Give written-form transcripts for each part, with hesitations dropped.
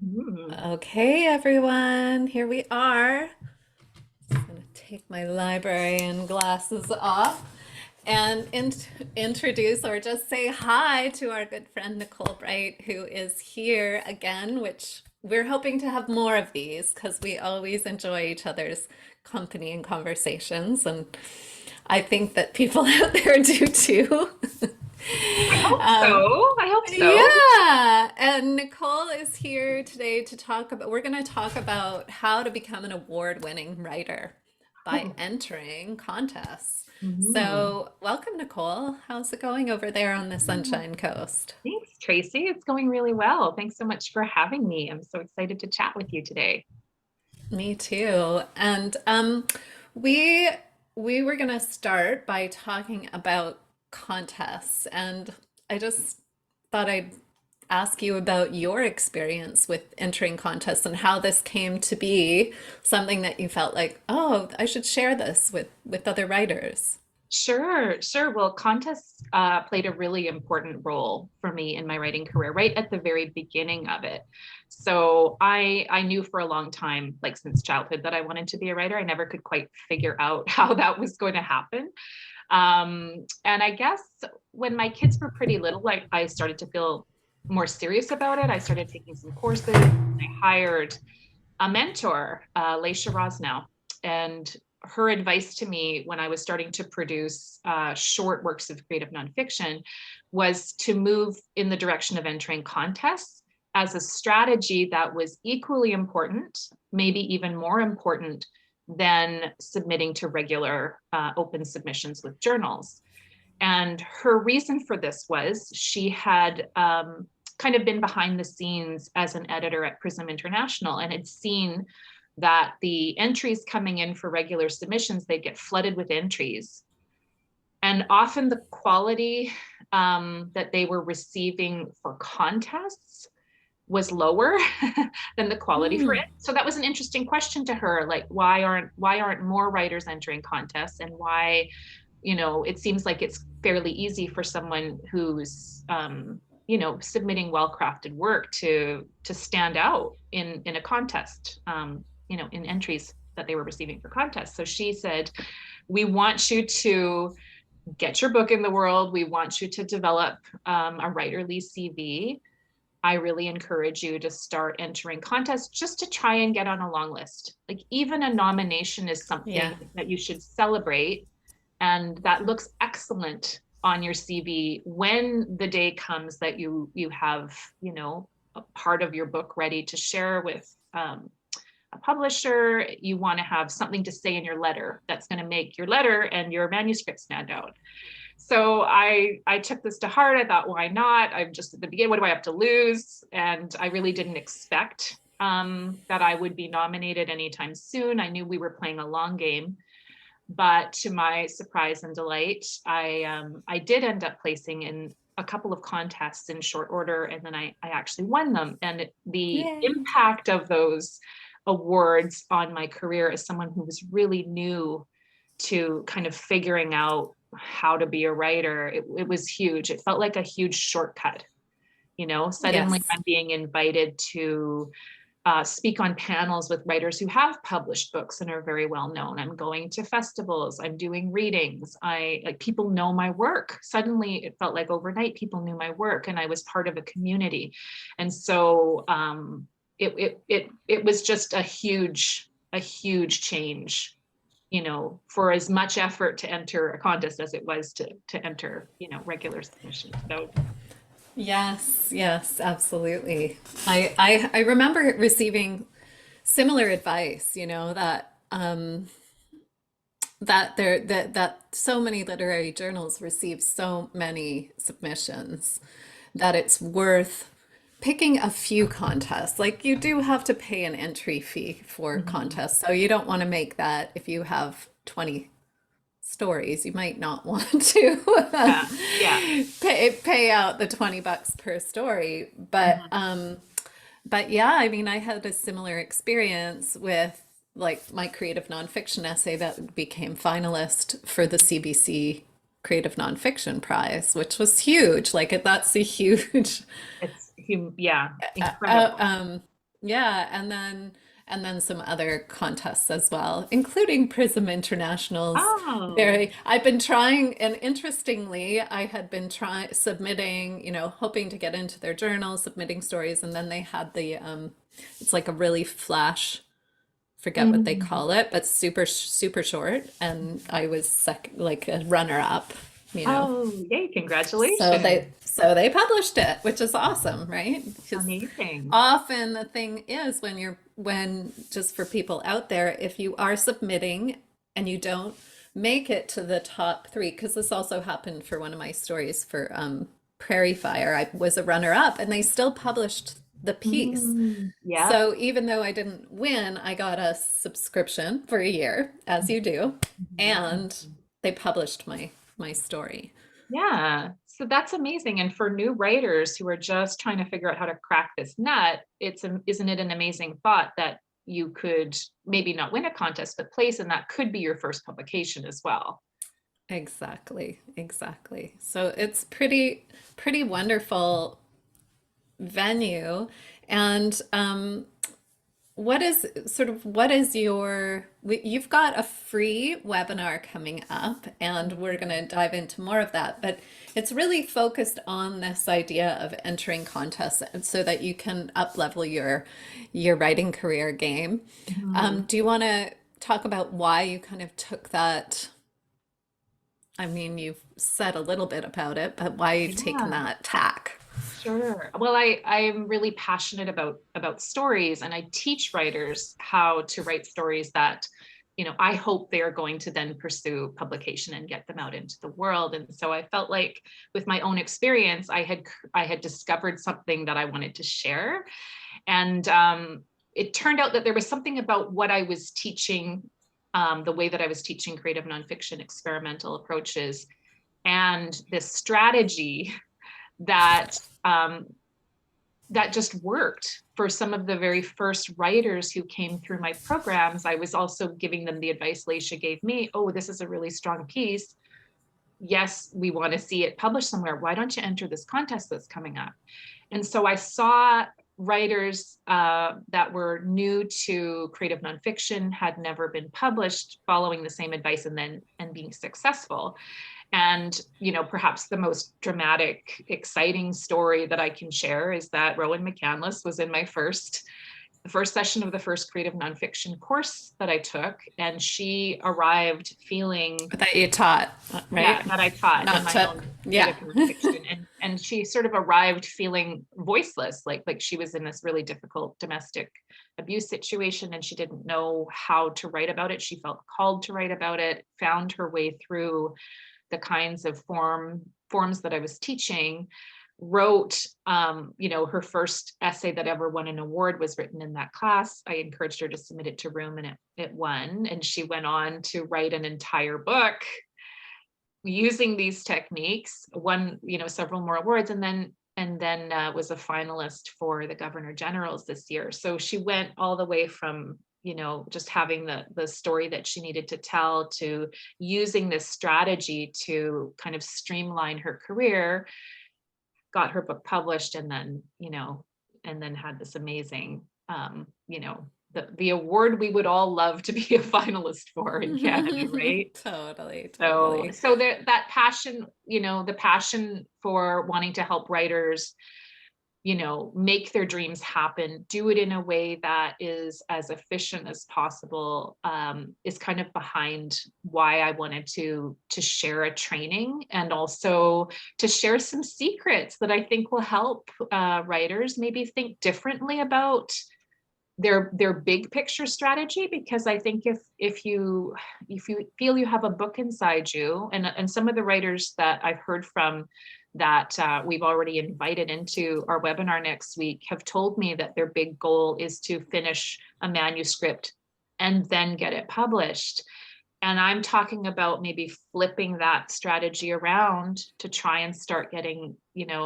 Mhm. Okay, everyone, here we are. I'm gonna take my librarian glasses off and introduce or just say hi to our good friend Nicole Bright, who is here again, which we're hoping to have more of these because we always enjoy each other's company and conversations. And I think that people out there do too. I hope Um, so. I hope so. yeah, and Nicole is here today to talk about, we're going to talk about how to become an award-winning writer by Oh. entering contests. Mhm. So, welcome, Nicole. How's it going over there on the Yeah. Sunshine Coast? Thanks, Tracy. It's going really well. Thanks so much for having me. I'm so excited to chat with you today. Me too. And we we were going to start by talking about contests, and I just thought I'd ask you about your experience with entering contests and how this came to be something that you felt like, oh, I should share this with other writers. Sure, sure. Well, contests played a really important role for me in my writing career, right at the very beginning of it. So I knew for a long time, like since childhood, that I wanted to be a writer. I never could quite figure out how that was going to happen. And I guess when my kids were pretty little, like I started to feel more serious about it. I started taking some courses. I hired a mentor, Leisha Rosnow, and her advice to me when I was starting to produce short works of creative nonfiction was to move in the direction of entering contests as a strategy that was equally important, maybe even more important than submitting to regular open submissions with journals. And her reason for this was she had kind of been behind the scenes as an editor at Prism International and had seen that the entries coming in for regular submissions, they'd get flooded with entries. And often the quality that they were receiving for contests was lower than the quality for it. Hmm. So that was an interesting question to her, like why aren't more writers entering contests, and why, it seems like it's fairly easy for someone who's submitting well-crafted work to stand out in a contest, in entries that they were receiving for contests. So she said, we want you to get your book in the world. We want you to develop a writerly CV. I really encourage you to start entering contests just to try and get on a long list. Like, even a nomination is Yeah. something that you should celebrate, and that looks excellent on your CV when the day comes that you have, a part of your book ready to share with a publisher. You want to have something to say in your letter that's going to make your letter and your manuscript stand out. So I took this to heart. I thought, why not? I'm just at the beginning. What do I have to lose? And I really didn't expect that I would be nominated anytime soon. I knew we were playing a long game, but to my surprise and delight, I did end up placing in a couple of contests in short order, and then I actually won them. And the Yay. impact of those awards on my career as someone who was really new to kind of figuring out how to be a writer, it was huge. It felt like a huge shortcut. Suddenly Yes. I'm being invited to speak on panels with writers who have published books and are very well known. I'm going to festivals. I'm doing readings. I like, people know my work. Suddenly, it felt like overnight people knew my work, and I was part of a community. And so it was just a huge change. For as much effort to enter a contest as it was to enter regular submissions. So Yes, yes, absolutely. I remember receiving similar advice, that so many literary journals receive so many submissions that it's worth picking a few contests. Like, you do have to pay an entry fee for mhm. contests, so you don't want to make that if you have 20 stories, you might not want to Yeah, yeah. pay out the $20 per story. Mhm. But yeah, I mean, I had a similar experience with like my creative nonfiction essay that became finalist for the CBC Creative Nonfiction Prize, which was huge. Like, that's a huge Yeah, uh, incredible. um, Yeah, and then some other contests as well, including Prism International's Oh. very I've been trying, and interestingly, I had been trying submitting, hoping to get into their journal, submitting stories, and then they had the it's like a really flash, forget what they Mm. call it, but super short, and I was like a runner up, you know. Oh, yay, So congratulations. they published it, which is awesome, right? Because Amazing. often the thing is when just for people out there, if you are submitting and you don't make it to the top three, because this also happened for one of my stories for Prairie Fire, I was a runner up and they still published the piece. Yep. So even though I didn't win, I got a subscription for a year, as you do, Mhm. and they published my story. Yeah. So that's amazing. And for new writers who are just trying to figure out how to crack this nut, isn't it an amazing thought that you could maybe not win a contest, but place, and that could be your first publication as well. Exactly, exactly. So it's pretty wonderful venue. And what is you've got a free webinar coming up, and we're going to dive into more of that, but it's really focused on this idea of entering contests so that you can up level your writing career game. Mhm. Do you want to talk about why you kind of took that? I mean, you've said a little bit about it, but why you've taken Yeah. that tack. Sure. Well, I'm really passionate about stories, and I teach writers how to write stories that, I hope they're going to then pursue publication and get them out into the world. And so I felt like with my own experience, I had discovered something that I wanted to share. And it turned out that there was something about what I was teaching, the way that I was teaching creative nonfiction experimental approaches, and this strategy that um, that just worked for some of the very first writers who came through my programs. I was also giving them the advice Leisha gave me. Oh, this is a really strong piece. Yes, we want to see it published somewhere. Why don't you enter this contest that's coming up? And so I saw writers that were new to creative nonfiction, had never been published, following the same advice and being successful. And, perhaps the most dramatic, exciting story that I can share is that Rowan McCandless was in my the first session of the first creative nonfiction course that I took. And she arrived feeling, That you taught, yeah, right? that I taught in Not my to, own yeah. creative nonfiction. And she sort of arrived feeling voiceless, like she was in this really difficult domestic abuse situation and she didn't know how to write about it. She felt called to write about it, found her way through the kinds of forms that I was teaching, wrote, her first essay that ever won an award was written in that class. I encouraged her to submit it to Room and it won. And she went on to write an entire book using these techniques, won, several more awards, and then was a finalist for the Governor General's this year. So she went all the way from, just having the story that she needed to tell to using this strategy to kind of streamline her career, got her book published, and then had this amazing, the award we would all love to be a finalist for in Canada, right? Totally, So, totally. so that passion, the passion for wanting to help writers, make their dreams happen, do it in a way that is as efficient as possible, is kind of behind why I wanted to share a training, and also to share some secrets that I think will help writers maybe think differently about their big picture strategy. Because I think if you feel you have a book inside you, and some of the writers that I've heard from that we've already invited into our webinar next week have told me that their big goal is to finish a manuscript and then get it published. And I'm talking about maybe flipping that strategy around to try and start getting,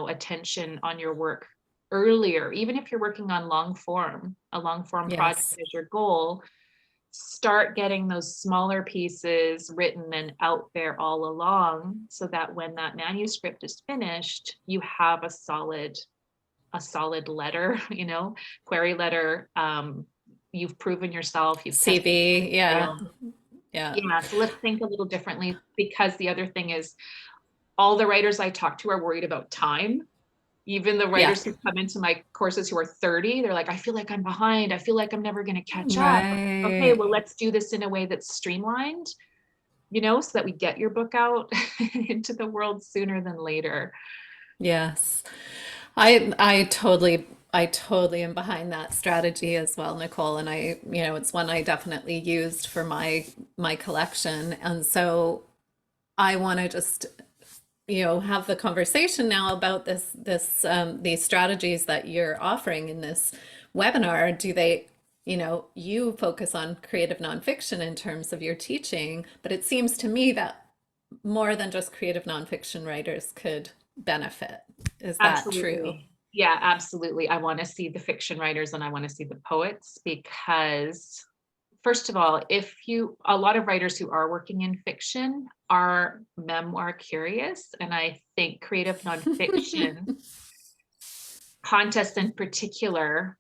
attention on your work earlier. Even if you're working on a long form project Yes. is your goal, start getting those smaller pieces written and out there all along, so that when that manuscript is finished, you have a solid a solid letter, query letter. You've proven yourself, you've tested CV, yeah, material. yeah, Yeah, so let's think a little differently, because the other thing is all the writers I talk to are worried about time. Even the yeah, writers who come into my courses who are 30, they're like, I feel like I'm behind. I feel like I'm never going to catch up. Okay, right. well, let's do this in a way that's streamlined, so that we get your book out into the world sooner than later. Yes. I totally am behind that strategy as well, Nicole. And it's one I definitely used for my collection. And so I want to just, have the conversation now about these strategies that you're offering in this webinar. Do they, you focus on creative nonfiction in terms of your teaching, but it seems to me that more than just creative nonfiction writers could benefit. Is that true? Absolutely. Yeah, absolutely. I want to see the fiction writers and I want to see the poets, because first of all, a lot of writers who are working in fiction are memoir curious. And I think creative nonfiction contests in particular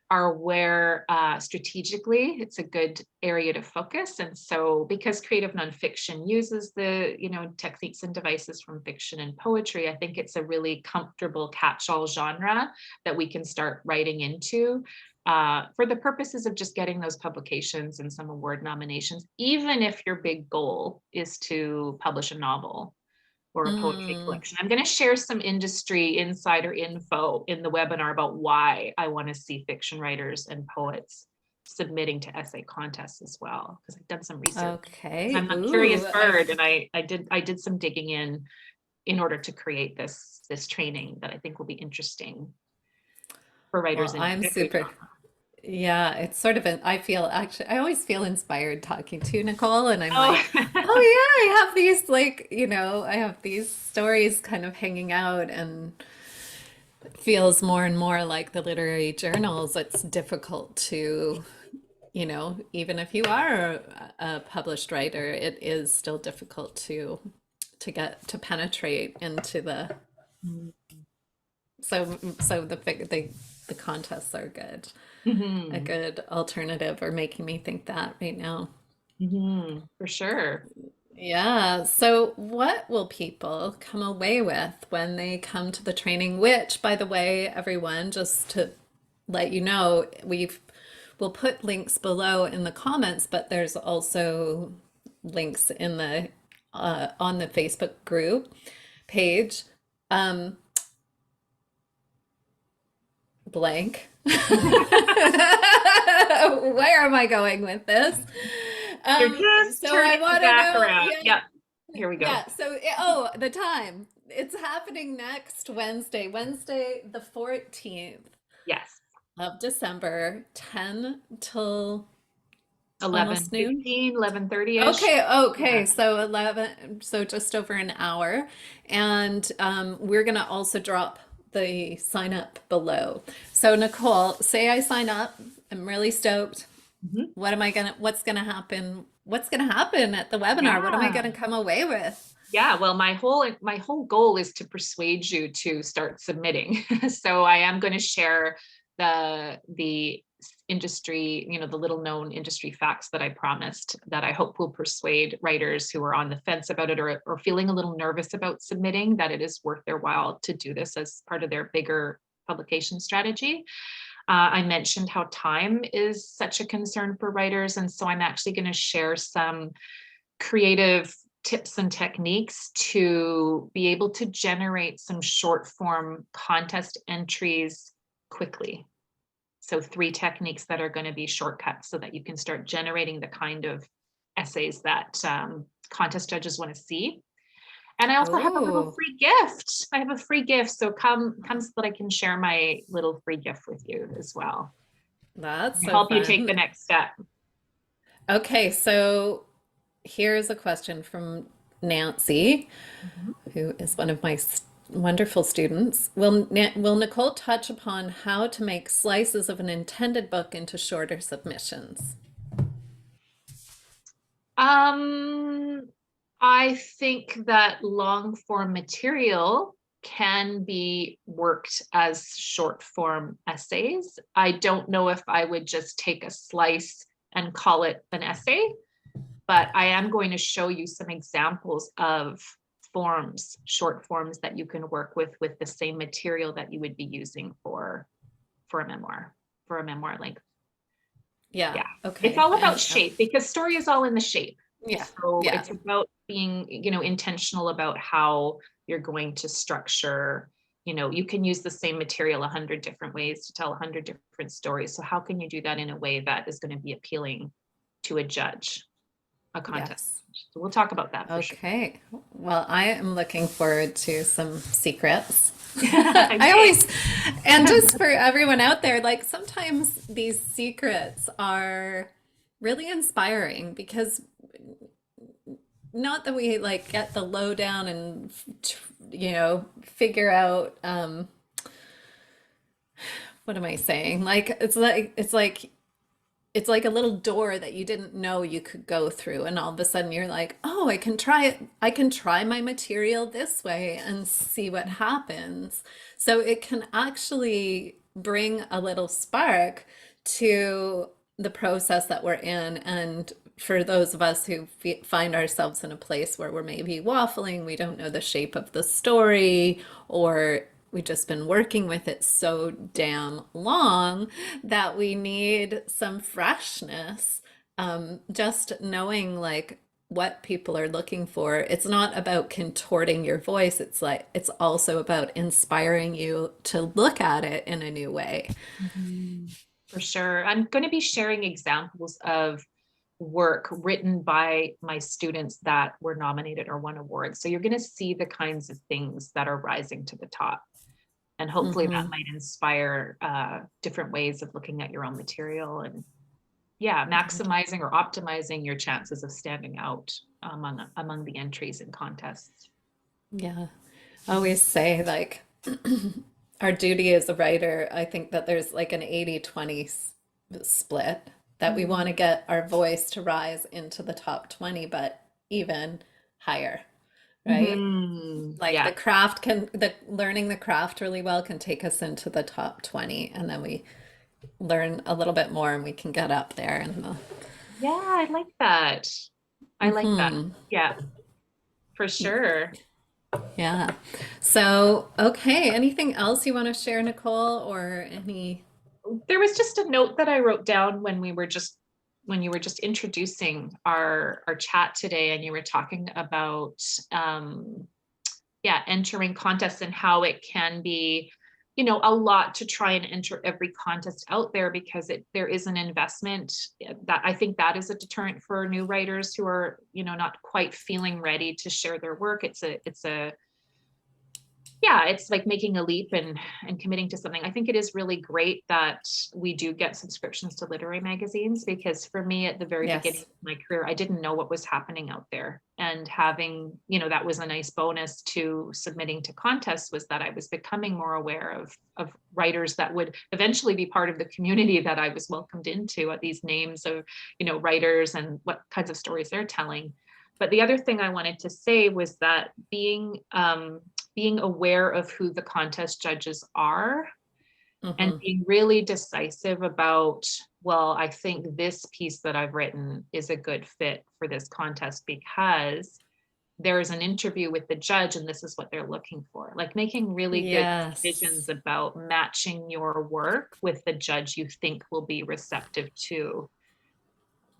are where strategically it's a good area to focus. And so because creative nonfiction uses the techniques and devices from fiction and poetry, I think it's a really comfortable catch-all genre that we can start writing into for the purposes of just getting those publications and some award nominations, even if your big goal is to publish a novel or a poetry Mm, collection. I'm going to share some industry insider info in the webinar about why I want to see fiction writers and poets submitting to essay contests as well, because I've done some research. okay. I'm a curious Ooh, bird, and I did some digging in order to create this training that I think will be interesting for writers well, in I'm every super. genre. Yeah, it's sort of I always feel inspired talking to Nicole, and I'm Oh, like, oh yeah, I have these I have these stories kind of hanging out, and it feels more and more like the literary journals. It's difficult to, even if you are a published writer, it is still difficult to get to penetrate into the so the contests are good. A hmm good alternative or making me think that right now. for sure. Yeah. So, what will people come away with when they come to the training? Which, by the way, everyone, just to let you know, we'll put links below in the comments, but there's also links in the on the Facebook group page. Um, Blank. Where am I going with this? You're just So I turning want to back know, around. yeah, Yep. Here we go. yeah. So, oh, the time. It's happening next Wednesday, Wednesday the 14th Yes. of December, 10 till almost noon. 11:15, 11:30-ish. Okay, Yeah. okay. So 11, so just over an hour. And we're going to also drop the sign up below. So Nicole, say I sign up. I'm really stoked. Mhm. What's gonna happen? What's gonna happen at the webinar? What am I Yeah. gonna come away with? Yeah. Well, my whole goal is to persuade you to start submitting. So I am going to share the industry, the little known industry facts that I promised, that I hope will persuade writers who are on the fence about it, or feeling a little nervous about submitting, that it is worth their while to do this as part of their bigger publication strategy. I mentioned how time is such a concern for writers. And so I'm actually going to share some creative tips and techniques to be able to generate some short form contest entries quickly. So 3 techniques that are going to be shortcuts so that you can start generating the kind of essays that contest judges want to see. And I also have a little Oh, free gift. I have a free gift. So come so that I can share my little free gift with you as well. that's so Help you take fun. the next step. Okay, so here's a question from Nancy, Mhm. who is one of my wonderful students. Will Nicole touch upon how to make slices of an intended book into shorter submissions? Um, I think that long form material can be worked as short form essays. I don't know if I would just take a slice and call it an essay, but I am going to show you some examples of forms, short forms that you can work with the same material that you would be using for a memoir length. Yeah. Yeah. Okay. It's all about And shape, because story is all in the shape. yeah. So Yeah. it's about being, intentional about how you're going to structure. You can use the same material 100 different ways to tell 100 different stories. So how can you do that in a way that is going to be appealing to a judge, a contest? Yes. So we'll talk about that for sure. Okay. Well, I am looking forward to some secrets. I Okay. always, and just for everyone out there, like sometimes these secrets are really inspiring because not that we like get the lowdown and, figure out, what am I saying? Like, it's like a little door that you didn't know you could go through, and all of a sudden you're like, oh, I can try it. I can try my material this way and see what happens. So it can actually bring a little spark to the process that we're in. And for those of us who find ourselves in a place where we're maybe waffling, we don't know the shape of the story, or we've just been working with it so damn long that we need some freshness. Just knowing like what people are looking for. It's not about contorting your voice. It's also about inspiring you to look at it in a new way. Mhm. For sure. I'm going to be sharing examples of work written by my students that were nominated or won awards. So you're going to see the kinds of things that are rising to the top. And hopefully that Hmm. might inspire different ways of looking at your own material, and yeah, maximizing or optimizing your chances of standing out among the entries in contests. Yeah. I always say like our duty as a writer, I think that there's like an 80-20 split, that we want to get our voice to rise into the top 20, but even higher, right? Like Yeah. the learning the craft really well can take us into the top 20, and then we learn a little bit more and we can get up there in the Yeah, I like that. I like that. hmm. Yeah, for sure. Yeah. So, okay, anything else you want to share, Nicole, or any? There was just a note that I wrote down when you were just introducing our chat today, and you were talking about yeah, entering contests and how it can be, a lot to try and enter every contest out there, because there is an investment. That I think that is a deterrent for new writers who are, not quite feeling ready to share their work. It's a yeah, it's like making a leap and committing to something. I think it is really great that we do get subscriptions to literary magazines, because for me at the very beginning Yes. of my career, I didn't know what was happening out there. And having, that was a nice bonus to submitting to contests, was that I was becoming more aware of writers that would eventually be part of the community that I was welcomed into, at these names of, writers and what kinds of stories they're telling. But the other thing I wanted to say was that being aware of who the contest judges are, and Hmm. being really decisive about, well, I think this piece that I've written is a good fit for this contest because there is an interview with the judge and this is what they're looking for. Like making really good decisions Yes. about matching your work with the judge you think will be receptive to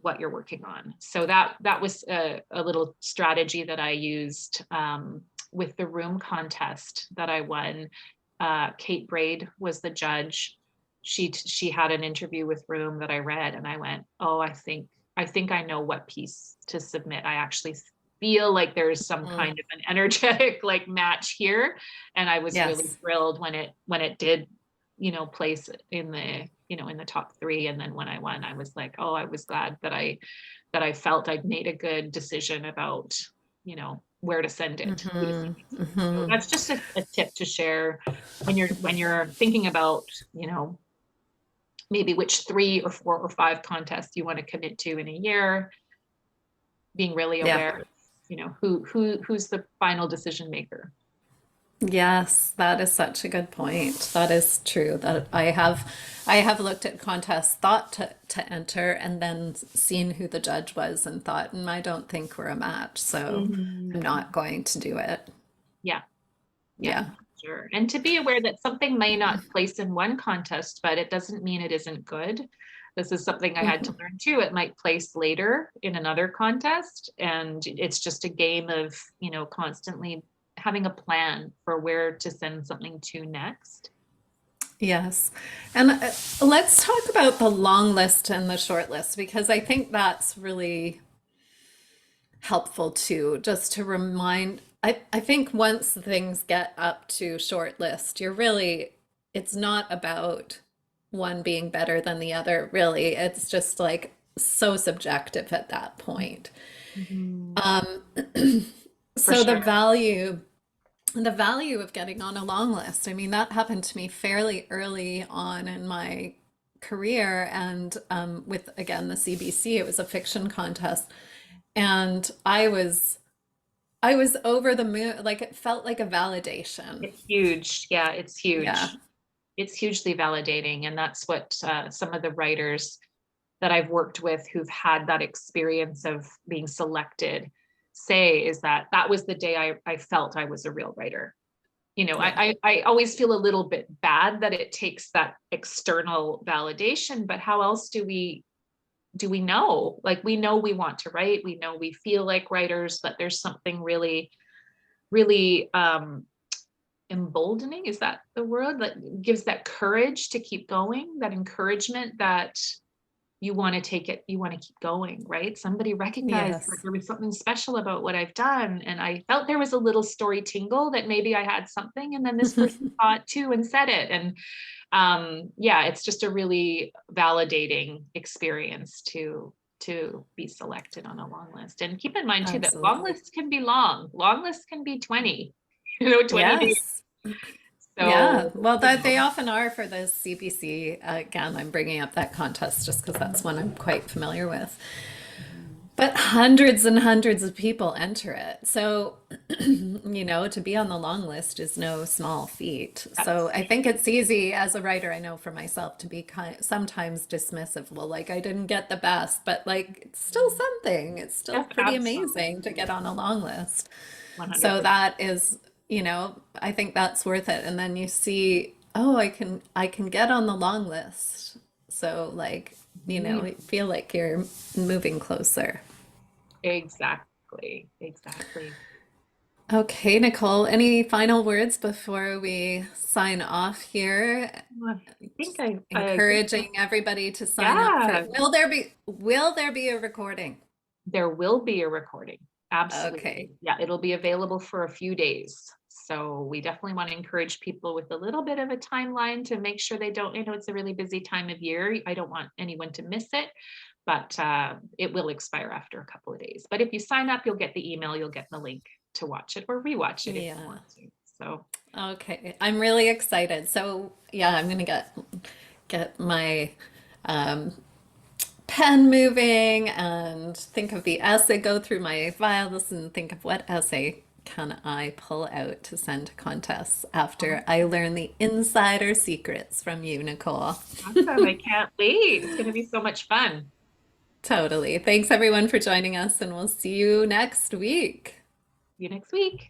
what you're working on. So that was a little strategy that I used with the room contest that I won. Kate Braid was the judge. She had an interview with Room that I read, and I went, oh, I think I know what piece to submit. I actually feel like there's some Mm. kind of an energetic like match here, and I was really Yes. thrilled when it did, place in the in the top three. And then when I won, I was like, oh, I was glad that I felt I'd made a good decision about, where to send it, who to Hmm. send it to. So Hmm. that's just a tip to share when you're thinking about, maybe which 3 or 4 or 5 contests you want to commit to in a year, being really Yeah. aware, who's the final decision maker. Yes, that is such a good point. That is true. That I have looked at contests, thought to enter, and then seen who the judge was and thought, I don't think we're a match, so I'm Mhm. not going to do it. Yeah, yeah, Yeah. sure. And to be aware that something may not place in one contest, but it doesn't mean it isn't good. This is something I had to Mhm. learn too. It might place later in another contest, and it's just a game of, constantly having a plan for where to send something to next. Yes. And let's talk about the long list and the short list because I think that's really helpful too, just to remind. I think once things get up to short list, it's not about one being better than the other, really. It's just like so subjective at that point. Mhm. Um, For so the sure. value the value of getting on a long list, I mean, that happened to me fairly early on in my career. And with, again, the CBC, it was a fiction contest. And I was over the moon. Like it felt like a validation. It's huge. Yeah, it's Yeah. huge. It's hugely validating. And that's what some of the writers that I've worked with who've had that experience of being selected say is that that was the day I felt I was a real writer. Yeah. I always feel a little bit bad that it takes that external validation, but how else do we know? Like we know we want to write, we know we feel like writers, but there's something really, really emboldening, is that the word, that gives that courage to keep going, that encouragement that you want to take it, you want to keep going, right? Somebody recognized that Yes. there was something special about what I've done. And I felt there was a little story tingle that maybe I had something. And then this person saw it too and said it. And yeah, it's just a really validating experience to be selected on a long list. And keep in mind too that long Absolutely. lists can be long. Long lists can be 20, 20 days. Yes. Yeah, So, well, that they often are for the CBC. Again, I'm bringing up that contest just because that's one I'm quite familiar with. But hundreds and hundreds of people enter it. So, to be on the long list is no small feat. So that's I think it's easy as a writer, I know for myself, to be sometimes dismissive. Well, like I didn't get the best, but like it's still something. It's still pretty absolutely amazing to get on a long list. So 100%. that is, I think that's worth it. And then you see, oh, I can get on the long list. So like, Mhm. you feel like you're moving closer. Exactly. Exactly. Okay, Nicole, any final words before we sign off here? Well, I think I agree. Encouraging everybody to sign up for Yeah, it. Will there be a recording? there will be a recording. Okay. Absolutely. Yeah, it'll be available for a few days. So we definitely want to encourage people with a little bit of a timeline to make sure they don't, it's a really busy time of year. I don't want anyone to miss it, but it will expire after a couple of days. But if you sign up, you'll get the email, you'll get the link to watch it or rewatch it if you Yeah. want to. So Okay. I'm really excited. So yeah, I'm gonna get my um, pen moving and think of the essay, go through my files and think of what essay can I pull out to send to contests after I learn the insider secrets from you, Nicole. awesome. I can't wait. It's going to be so much fun. Totally. Thanks everyone for joining us, and we'll see you next week. See you next week.